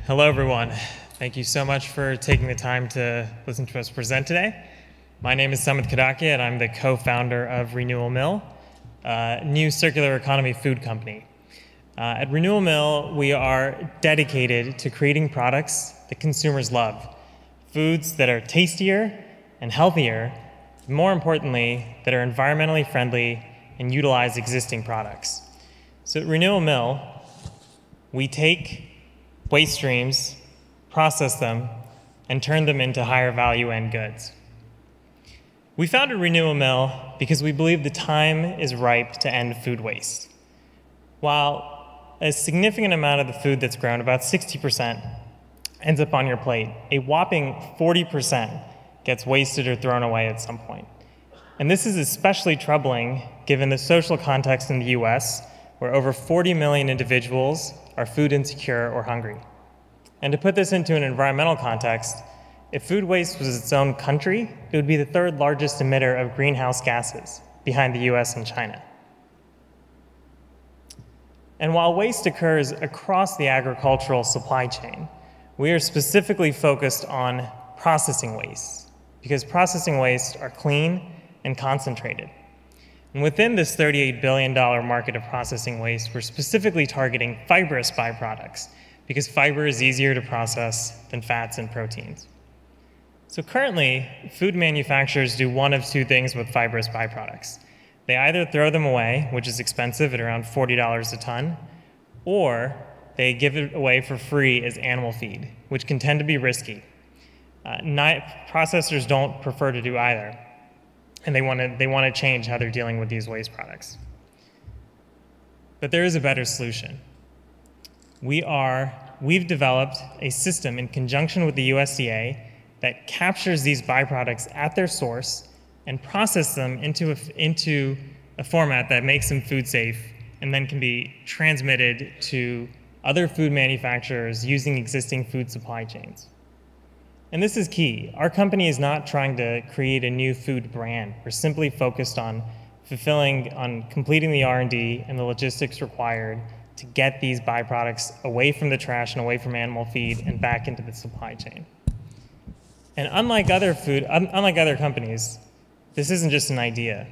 Hello, everyone. Thank you so much for taking the time to listen to us present today. My name is Sumit Kadakia, and I'm the co-founder of Renewal Mill, a new circular economy food company. At Renewal Mill, we are dedicated to creating products that consumers love, foods that are tastier and healthier, and more importantly, that are environmentally friendly and utilize existing products. So at Renewal Mill, we take waste streams, process them, and turn them into higher value end goods. We founded Renewal Mill because we believe the time is ripe to end food waste. While a significant amount of the food that's grown, about 60%, ends up on your plate, a whopping 40% gets wasted or thrown away at some point. And this is especially troubling given the social context in the US, where over 40 million individuals are food insecure or hungry. And to put this into an environmental context, if food waste was its own country, it would be the third largest emitter of greenhouse gases, behind the US and China. And while waste occurs across the agricultural supply chain, we are specifically focused on processing waste, because processing waste are clean and concentrated. And within this $38 billion market of processing waste, we're specifically targeting fibrous byproducts, because fiber is easier to process than fats and proteins. So currently, food manufacturers do one of two things with fibrous byproducts. They either throw them away, which is expensive at around $40 a ton, or they give it away for free as animal feed, which can tend to be risky. Processors don't prefer to do either, and they want to change how they're dealing with these waste products. But there is a better solution. We've developed a system in conjunction with the USDA that captures these byproducts at their source and process them into a format that makes them food safe and then can be transmitted to other food manufacturers using existing food supply chains. And this is key. Our company is not trying to create a new food brand. We're simply focused on completing the R&D and the logistics required to get these byproducts away from the trash and away from animal feed and back into the supply chain. And unlike other companies, this isn't just an idea.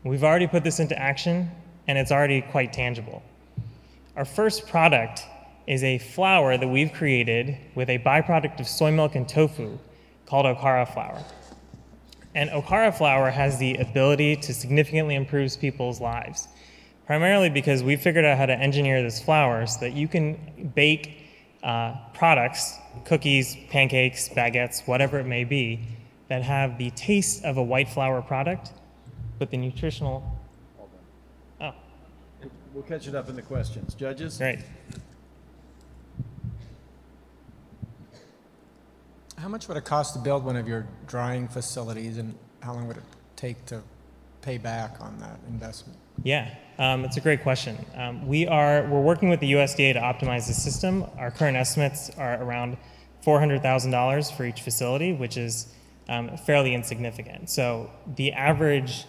We've already put this into action, and it's already quite tangible. Our first product is a flour that we've created with a byproduct of soy milk and tofu called okara flour. And okara flour has the ability to significantly improve people's lives, primarily because we figured out how to engineer this flour so that you can bake products, cookies, pancakes, baguettes, whatever it may be, that have the taste of a white flour product, but the nutritional... Oh. We'll catch it up in the questions. Judges? Great. How much would it cost to build one of your drying facilities, and how long would it take to pay back on that investment? Yeah, it's a great question. We're working with the USDA to optimize the system. Our current estimates are around $400,000 for each facility, which is fairly insignificant. So the average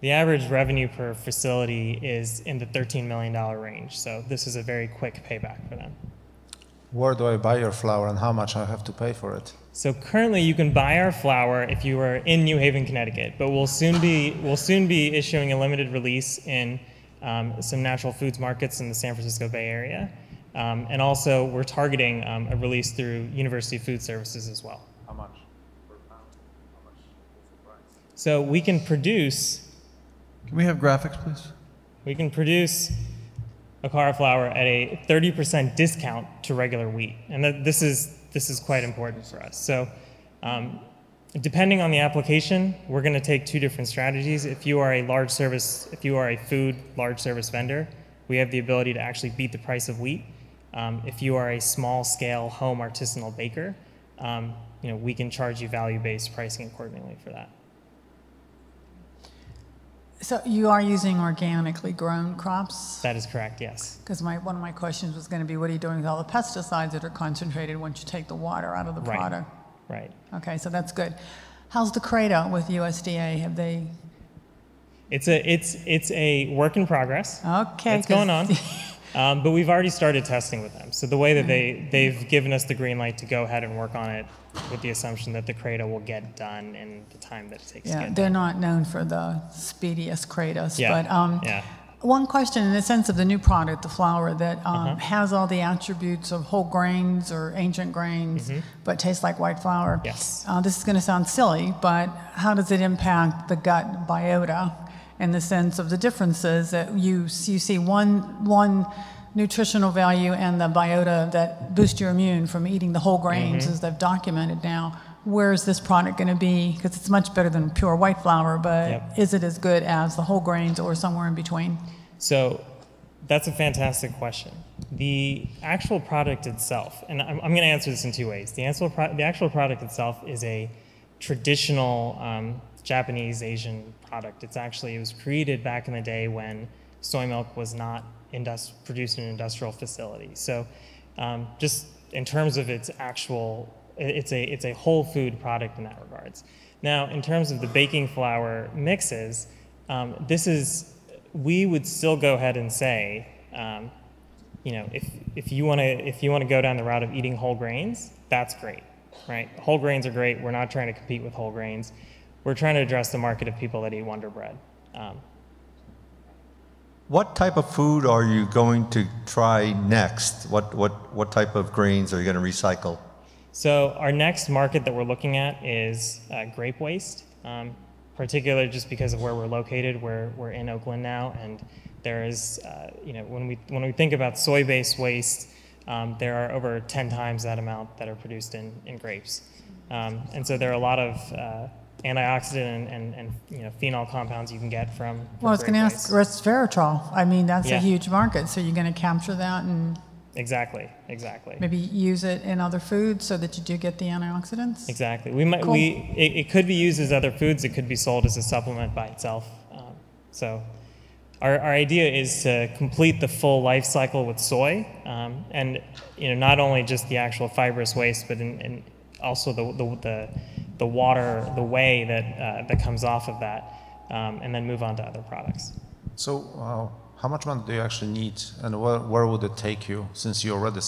revenue per facility is in the $13 million range. So this is a very quick payback for them. Where do I buy your flour and how much I have to pay for it? So currently you can buy our flour if you are in New Haven, Connecticut, but we'll soon be issuing a limited release in some natural foods markets in the San Francisco Bay Area. And also we're targeting a release through University Food Services as well. How much per pound? How much is the price? So we can produce... Can we have graphics, please? We can produce okara flour at a 30% discount to regular wheat. And this is quite important for us. So depending on the application, we're going to take two different strategies. If you are a food large service vendor, we have the ability to actually beat the price of wheat. If you are a small scale home artisanal baker, we can charge you value-based pricing accordingly for that. So you are using organically grown crops? That is correct, yes. Because one of my questions was going to be, what are you doing with all the pesticides that are concentrated once you take the water out of the product? Right. Okay, so that's good. How's the CRADA with USDA? Have they? It's a work in progress. Okay. It's going on. But we've already started testing with them. So the way that they've given us the green light to go ahead and work on it with the assumption that the Creta will get done in the time that it takes to Yeah, get they're done. not known for the speediest Kratos, Yeah, but yeah. one question in the sense of the new product, the flour, that has all the attributes of whole grains or ancient grains, but tastes like white flour. Yes. This is going to sound silly, but how does it impact the gut biota in the sense of the differences that you see one nutritional value and the biota that boost your immune from eating the whole grains, as they've documented now? Where is this product going to be? Because it's much better than pure white flour, but is it as good as the whole grains or somewhere in between? So that's a fantastic question. The actual product itself, and I'm going to answer this in two ways. The actual product itself is a traditional Japanese Asian product. It was created back in the day when soy milk was not produced in an industrial facility. So just in terms of its actual, it's a whole food product in that regards. Now, in terms of the baking flour mixes, we would still go ahead and say, if you want to go down the route of eating whole grains, that's great, right? Whole grains are great. We're not trying to compete with whole grains. We're trying to address the market of people that eat Wonder Bread. What type of food are you going to try next? What type of grains are you going to recycle? So our next market that we're looking at is grape waste, particularly just because of where we're located. We're in Oakland now, and there is, when we think about soy-based waste, there are over 10 times that amount that are produced in grapes, and so there are a lot of antioxidant and phenol compounds you can get from Well, I was going to ask resveratrol. I mean, that's a huge market, so you're going to capture that and Exactly. maybe use it in other foods so that you do get the antioxidants? Exactly. Cool. It could be used as other foods. It could be sold as a supplement by itself. So our idea is to complete the full life cycle with soy, and not only just the actual fibrous waste, but in also the water, the whey that comes off of that, and then move on to other products. So how much money do you actually need, and where would it take you, since you already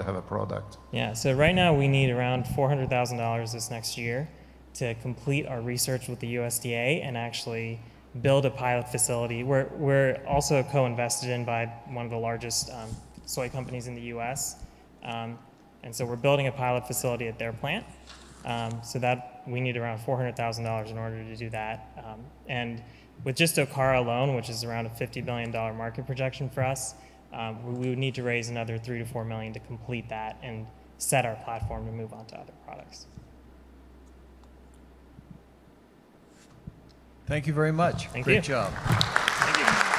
have a product? Yeah, so right now we need around $400,000 this next year to complete our research with the USDA and actually build a pilot facility. We're also co-invested in by one of the largest soy companies in the US, and so we're building a pilot facility at their plant. So that we need around $400,000 in order to do that. And with just okara alone, which is around a $50 billion market projection for us, we would need to raise another $3 to $4 million to complete that and set our platform to move on to other products. Thank you very much. Thank Great you. job. Thank you.